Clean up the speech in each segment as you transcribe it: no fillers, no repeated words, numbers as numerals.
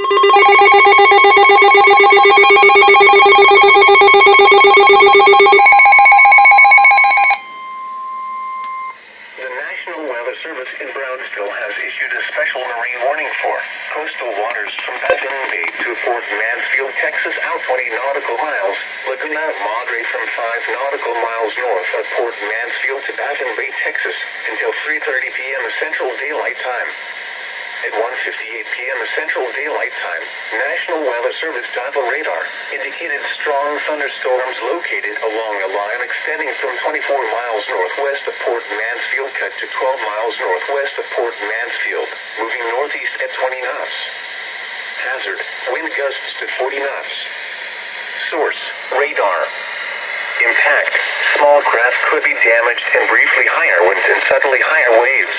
The National Weather Service in Brownsville has issued a special marine warning for coastal waters from Baton Bay to Port Mansfield, Texas, out 20 nautical miles. Laguna Madre from 5 nautical miles north of Port Mansfield to Baton Bay, Texas, until 3:30 p.m. Central Daylight Time. At 1:58 p.m. Central Daylight Time, National Weather Service Doppler radar indicated strong thunderstorms located along a line extending from 24 miles northwest of Port Mansfield cut to 12 miles northwest of Port Mansfield, moving northeast at 20 knots. Hazard: wind gusts to 40 knots. Source: radar. Impact: small craft could be damaged and briefly higher winds and suddenly higher waves.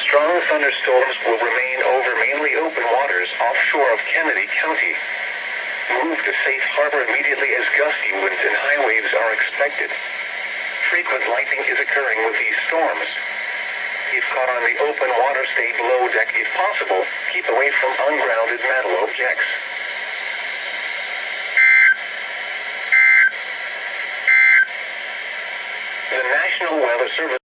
Strong thunderstorms will remain over mainly open waters offshore of Kennedy County. Move to safe harbor immediately as gusty winds and high waves are expected. Frequent lightning is occurring with these storms. If caught on the open water, stay below deck if possible. Keep away from ungrounded metal objects. The National Weather Service